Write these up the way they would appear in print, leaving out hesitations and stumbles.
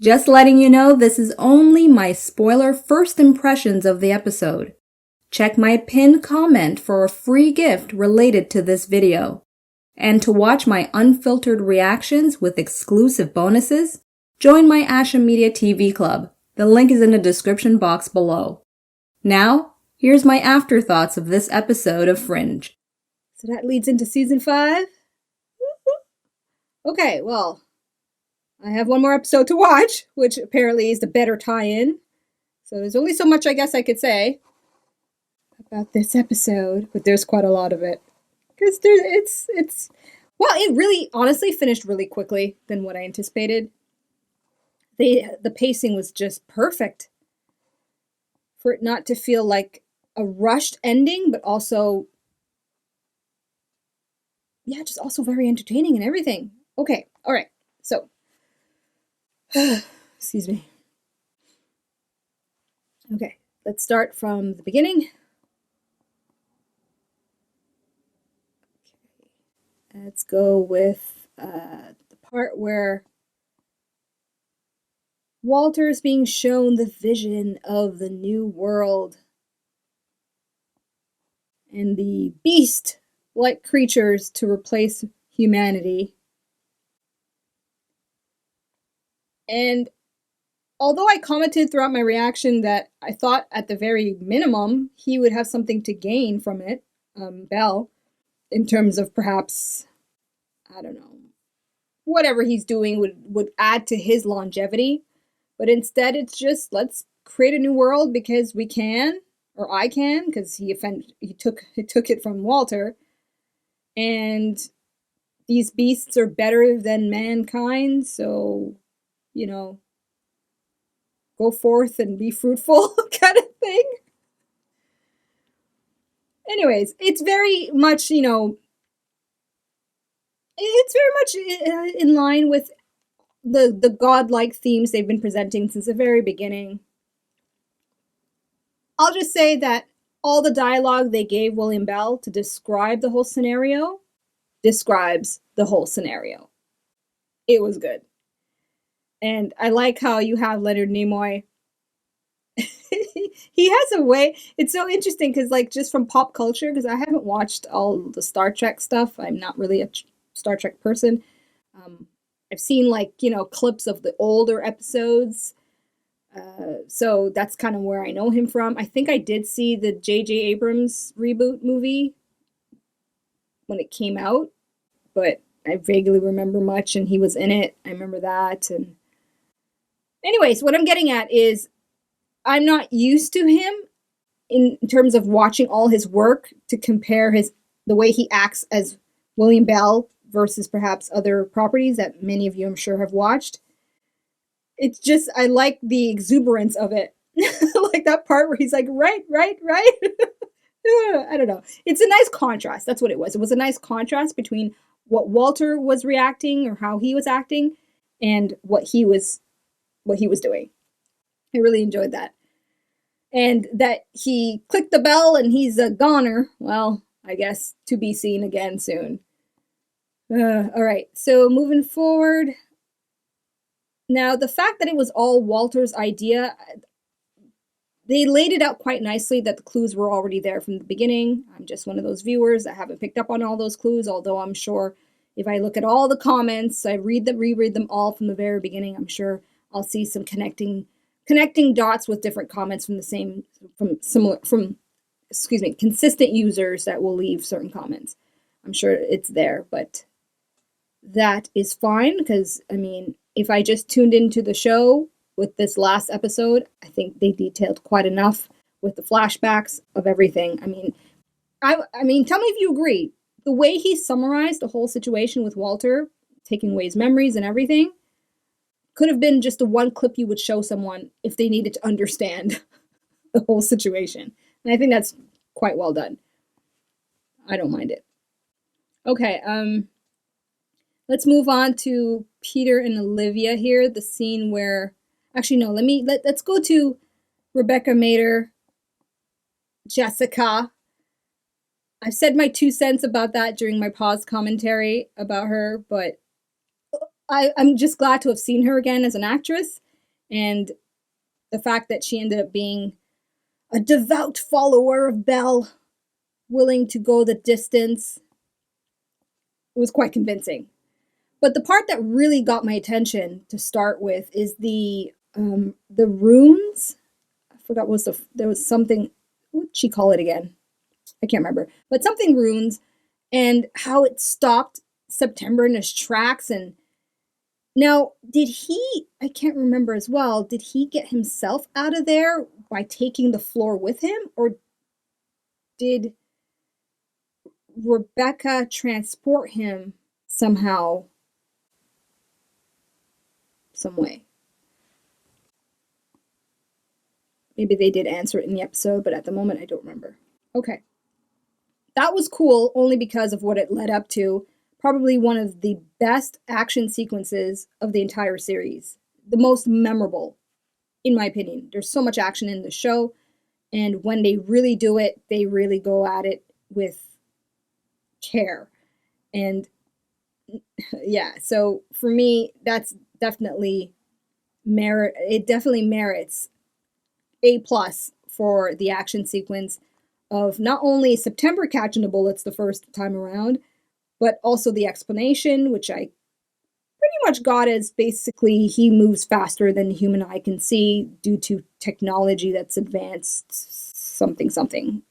Just letting you know this is only my spoiler first impressions of the episode. Check my pinned comment for a free gift related to this video. And to watch my unfiltered reactions with exclusive bonuses, join my Asha Media TV Club. The link is in the description box below. Now, here's my afterthoughts of this episode of Fringe. So that leads into season 5. Okay, well, I have one more episode to watch, which apparently is the better tie-in. So there's only so much I guess I could say about this episode, but there's quite a lot of it. Because it really honestly finished really quickly than what I anticipated. The pacing was just perfect for it not to feel like a rushed ending, but also, yeah, just also very entertaining and everything. Okay, all right, so, excuse me. Okay, let's start from the beginning. Okay, let's go with the part where Walter is being shown the vision of the new world and the beast-like creatures to replace humanity. And although I commented throughout my reaction that I thought at the very minimum he would have something to gain from it, Bell, in terms of perhaps, I don't know, whatever he's doing would add to his longevity. But instead it's just, let's create a new world because we can, or I can, because he took it from Walter. And these beasts are better than mankind, so, you know, go forth and be fruitful kind of thing. Anyways, it's very much, it's very much in line with the godlike themes they've been presenting since the very beginning. I'll just say that all the dialogue they gave William Bell to describe the whole scenario describes the whole scenario. It was good. And I like how you have Leonard Nimoy. He has a way, it's so interesting because, like, just from pop culture, because I haven't watched all the Star Trek stuff. I'm not really a Star Trek person. I've seen, like, clips of the older episodes. So that's kind of where I know him from. I think I did see the J.J. Abrams reboot movie when it came out, but I vaguely remember much, and he was in it. I remember that. And anyways, what I'm getting at is I'm not used to him in terms of watching all his work to compare the way he acts as William Bell versus perhaps other properties that many of you, I'm sure, have watched. It's just, I like the exuberance of it. Like that part where he's like, right. I don't know. It's a nice contrast. That's what it was. It was a nice contrast between what Walter was reacting or how he was acting and what he was doing. I really enjoyed that. And that he clicked the bell and he's a goner. Well, I guess to be seen again soon. All right, so moving forward. Now, the fact that it was all Walter's idea, they laid it out quite nicely that the clues were already there from the beginning. I'm just one of those viewers that haven't picked up on all those clues, although I'm sure if I look at all the comments, I reread them all from the very beginning, I'm sure I'll see some connecting dots with different comments consistent users that will leave certain comments. I'm sure it's there, but that is fine because, I mean, if I just tuned into the show with this last episode, I think they detailed quite enough with the flashbacks of everything. I mean, tell me if you agree. The way he summarized the whole situation with Walter, taking away his memories and everything, could have been just the one clip you would show someone if they needed to understand the whole situation. And I think that's quite well done. I don't mind it. Okay, let's move on to Peter and Olivia here. The scene where, actually no, let's go to Rebecca Mader, Jessica. I've said my 2 cents about that during my pause commentary about her, but I'm just glad to have seen her again as an actress. And the fact that she ended up being a devout follower of Belle, willing to go the distance, was quite convincing. But the part that really got my attention to start with is the runes. I forgot there was something. What'd she call it again? I can't remember. But something runes, and how it stopped September in his tracks. And now, I can't remember as well, did he get himself out of there by taking the floor with him? Or did Rebecca transport him somehow, some way? Maybe they did answer it in the episode, but at the moment I don't remember. Okay. That was cool only because of what it led up to. Probably one of the best action sequences of the entire series. The most memorable, in my opinion. There's so much action in the show, and when they really do it, they really go at it with care. And yeah, so for me, that's definitely it definitely merits A+ for the action sequence of not only September catching the bullets the first time around, but also the explanation, which I pretty much got as basically he moves faster than the human eye can see due to technology that's advanced something.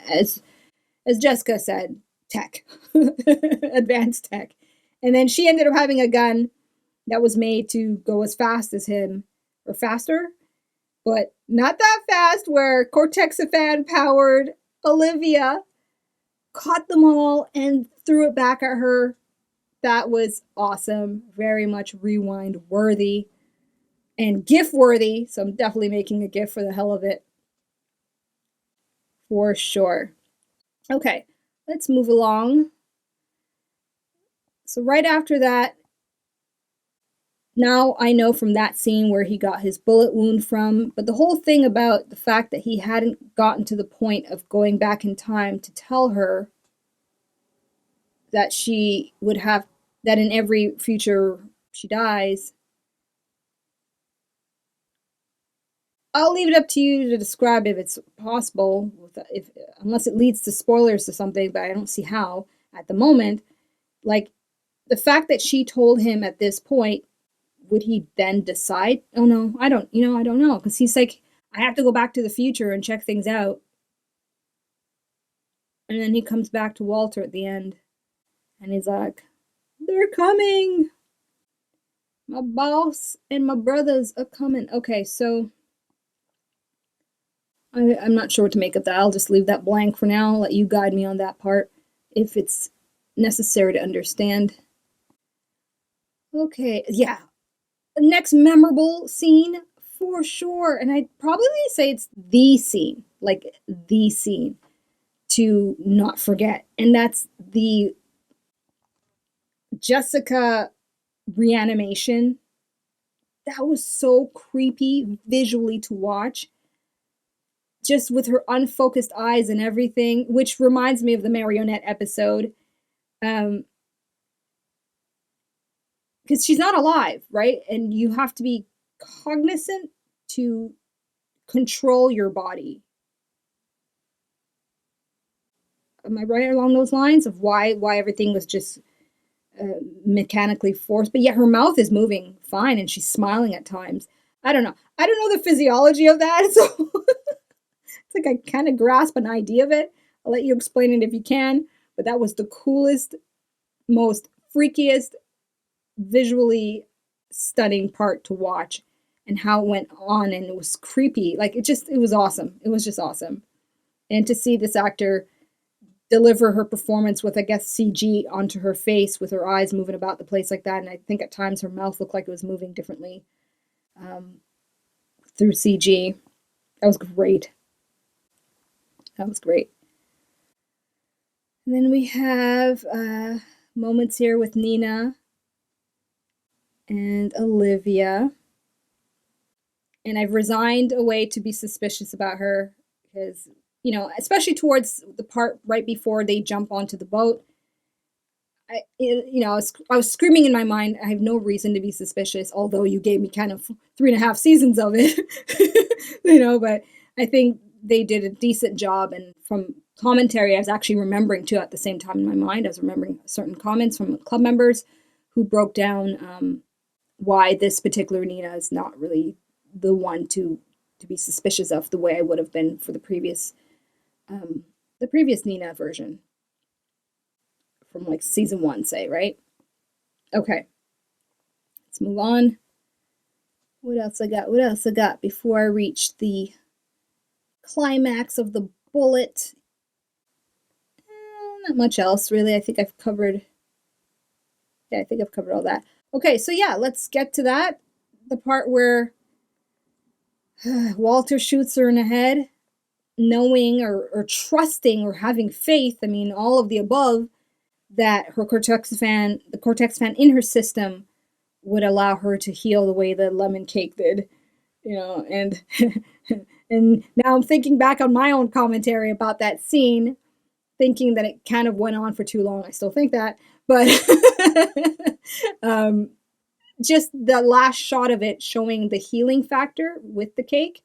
As Jessica said, tech. Advanced tech. And then she ended up having a gun that was made to go as fast as him, or faster, but not that fast, where Cortexiphan powered Olivia caught them all and threw it back at her. That was awesome. Very much rewind worthy and GIF worthy. So I'm definitely making a GIF for the hell of it. For sure. Okay, let's move along. So right after that, now I know from that scene where he got his bullet wound from, but the whole thing about the fact that he hadn't gotten to the point of going back in time to tell her that she would have, that in every future she dies. I'll leave it up to you to describe if it's possible, unless it leads to spoilers to something, but I don't see how at the moment. Like, the fact that she told him at this point, would he then decide, oh no, I don't know. Because he's like, I have to go back to the future and check things out. And then he comes back to Walter at the end. And he's like, they're coming. My boss and my brothers are coming. Okay, so I'm not sure what to make of that. I'll just leave that blank for now. I'll let you guide me on that part if it's necessary to understand. Okay, yeah. The next memorable scene, for sure. And I'd probably say it's the scene, like the scene to not forget. And that's the Jessica reanimation. That was so creepy visually to watch. Just with her unfocused eyes and everything, which reminds me of the marionette episode. Because she's not alive, right? And you have to be cognizant to control your body. Am I right along those lines of why everything was just mechanically forced? But yet her mouth is moving fine and she's smiling at times. I don't know the physiology of that, so it's like I kind of grasp an idea of it. I'll let you explain it if you can. But that was the coolest, most freakiest, visually stunning part to watch, and how it went on, and it was creepy. Like, it was awesome. It was just awesome. And to see this actor deliver her performance with, I guess, CG onto her face with her eyes moving about the place like that. And I think at times her mouth looked like it was moving differently through CG. That was great. That was great. And then we have moments here with Nina and Olivia. And I've resigned away to be suspicious about her because, especially towards the part right before they jump onto the boat, I was screaming in my mind, I have no reason to be suspicious, although you gave me kind of 3.5 seasons of it, but I think they did a decent job. And from commentary, I was actually remembering too at the same time in my mind, I was remembering certain comments from club members who broke down why this particular Nina is not really the one to be suspicious of the way I would have been for the previous Nina version. From like season 1, say, right? Okay. Let's move on. What else I got before I reach the climax of the bullet? Not much else, really. I think I've covered all that. Okay, so yeah, let's get to that. The part where Walter shoots her in the head, knowing or trusting or having faith, I mean, all of the above, that her the cortex fan in her system would allow her to heal the way the lemon cake did, and and now I'm thinking back on my own commentary about that scene, thinking that it kind of went on for too long. I still think that, but just the last shot of it showing the healing factor with the cake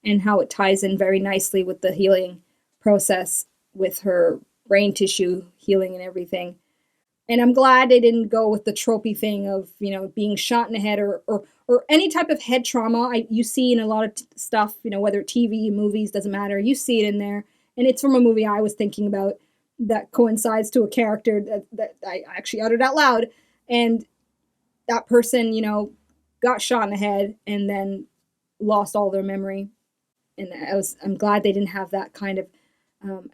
and how it ties in very nicely with the healing process with her brain tissue healing and everything. And I'm glad they didn't go with the tropey thing of, being shot in the head or any type of head trauma. You see in a lot of stuff, whether TV, movies, doesn't matter. You see it in there. And it's from a movie I was thinking about that coincides to a character that I actually uttered out loud. And that person, got shot in the head and then lost all their memory. And I'm glad they didn't have that kind of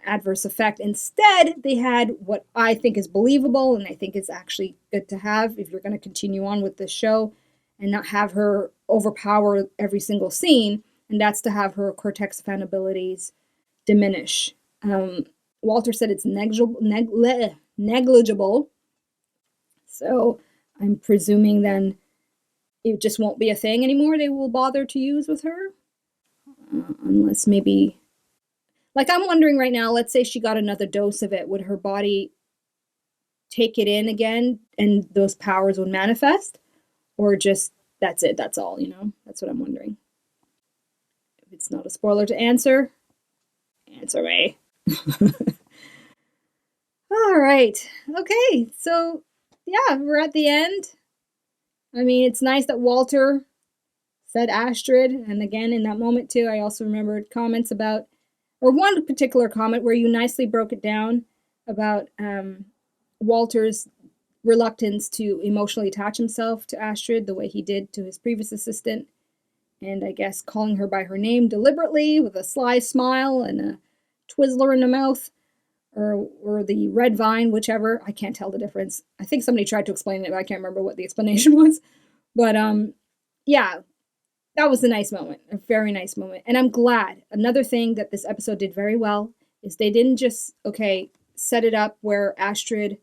adverse effect. Instead, they had what I think is believable and I think is actually good to have if you're going to continue on with this show and not have her overpower every single scene, and that's to have her cortex fan abilities diminish. Walter said it's negligible, so I'm presuming then it just won't be a thing anymore they will bother to use with her, unless maybe... Like, I'm wondering right now, let's say she got another dose of it. Would her body take it in again and those powers would manifest? Or just, that's it, that's all, That's what I'm wondering. If it's not a spoiler to answer me. All right. Okay, so, yeah, we're at the end. I mean, it's nice that Walter said Astrid. And again, in that moment, too, I also remembered comments about... or one particular comment where you nicely broke it down about Walter's reluctance to emotionally attach himself to Astrid the way he did to his previous assistant. And I guess calling her by her name deliberately with a sly smile and a Twizzler in the mouth, or the red vine, whichever. I can't tell the difference. I think somebody tried to explain it, but I can't remember what the explanation was. But yeah. That was a nice moment, a very nice moment. And I'm glad. Another thing that this episode did very well is they didn't just, set it up where Astrid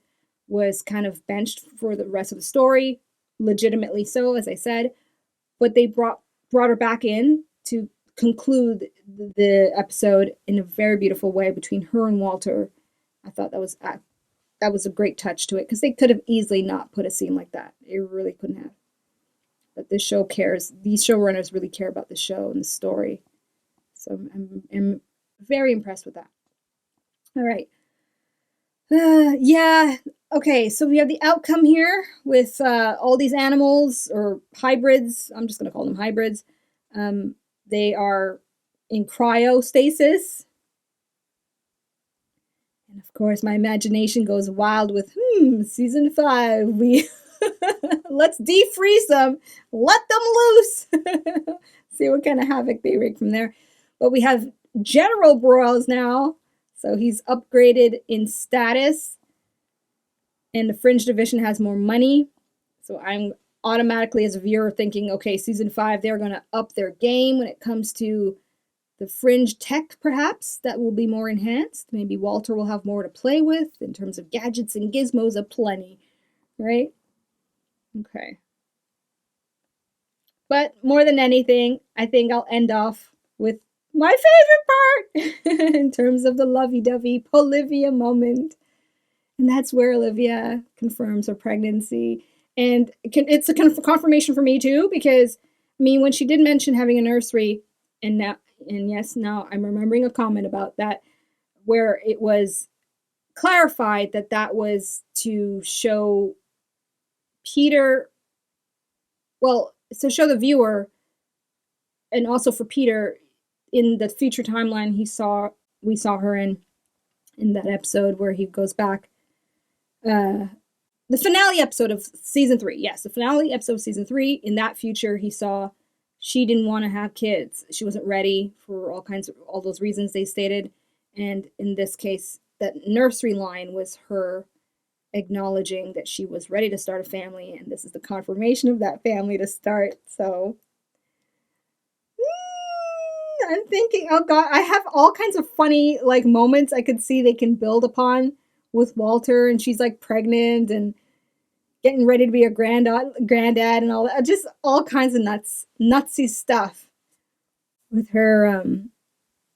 was kind of benched for the rest of the story, legitimately so, as I said, but they brought her back in to conclude the episode in a very beautiful way between her and Walter. I thought that was a great touch to it, because they could have easily not put a scene like that. They really couldn't have. But this show cares. These showrunners really care about the show and the story. So I'm very impressed with that. All right. Yeah. Okay, so we have the outcome here with all these animals, or hybrids. I'm just going to call them hybrids. They are in cryostasis. And of course, my imagination goes wild with, season 5. Let's defreeze them. Let them loose. See what kind of havoc they wreak from there. But we have General Broyles now. So he's upgraded in status. And the Fringe division has more money. So I'm automatically, as a viewer, thinking, okay, season 5, they're going to up their game when it comes to the Fringe tech, perhaps. That will be more enhanced. Maybe Walter will have more to play with in terms of gadgets and gizmos aplenty. Right? Okay. But more than anything, I think I'll end off with my favorite part in terms of the lovey-dovey Polivia moment. And that's where Olivia confirms her pregnancy. And it's a confirmation for me too, because I mean, when she did mention having a nursery, and yes, now I'm remembering a comment about that, where it was clarified that that was to show Peter, well, to show the viewer, and also for Peter, in the future timeline we saw her in that episode where he goes back. The finale episode of season 3. Yes, the finale episode of season 3. In that future, he saw she didn't want to have kids. She wasn't ready for all those reasons they stated. And in this case, that nursery line was her acknowledging that she was ready to start a family, and this is the confirmation of that family to start. So I'm thinking, oh God, I have all kinds of funny like moments I could see they can build upon with Walter, and she's like pregnant and getting ready to be a granddad and all that. Just all kinds of nutsy stuff with her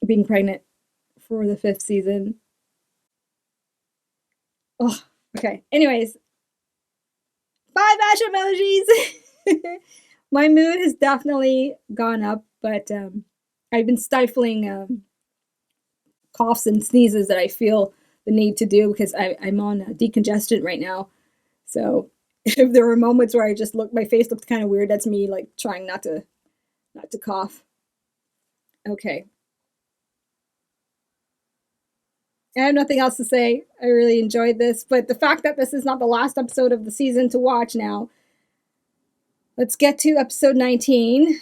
being pregnant for the 5th season. Oh, okay. Anyways, 5 Asha emojis. My mood has definitely gone up, but I've been stifling coughs and sneezes that I feel the need to do because I'm on decongestant right now. So if there were moments where I just my face looked kind of weird, that's me like trying not to cough. Okay. I have nothing else to say. I really enjoyed this, but the fact that this is not the last episode of the season to watch now. Let's get to episode 19.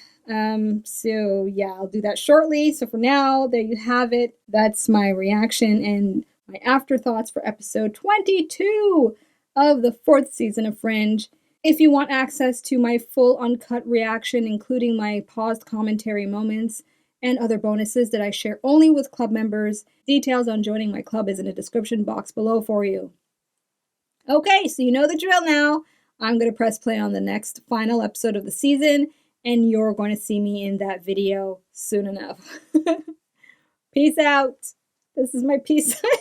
So yeah, I'll do that shortly. So for now, there you have it. That's my reaction and my afterthoughts for episode 22 of the 4th season of Fringe. If you want access to my full uncut reaction, including my paused commentary moments and other bonuses that I share only with club members, details on joining my club is in the description box below for you. Okay, so you know the drill now. I'm going to press play on the next final episode of the season, and you're going to see me in that video soon enough. Peace out. This is my peace sign.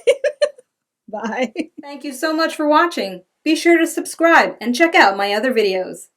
Bye. Thank you so much for watching. Be sure to subscribe and check out my other videos.